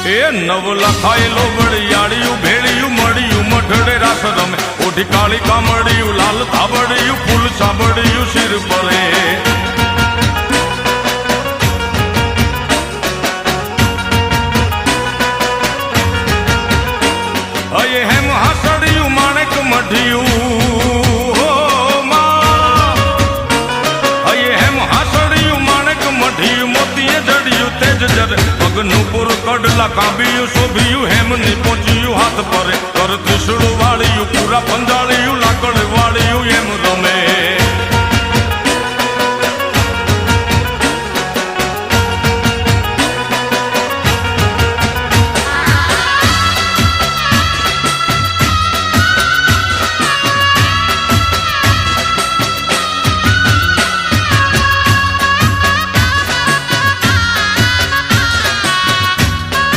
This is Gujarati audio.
એ નવ લખાયેલો વડિયાળિયું ભેળિયું મળ્યું મઢડે રાસ રમે ઓઢી કાળી કામડિયું લાલ ધાબડિયું ફૂલ સાબડિયું શિર પરે અયે હેમ હાસડિયું માણેક મઢિયું પગનું પુર કડલા કાંબિયું શોભિયું હેમની પહોંચ્યું હાથ પરે કર ત્રિશુળ વાળિયું પૂરા પંજાળિયું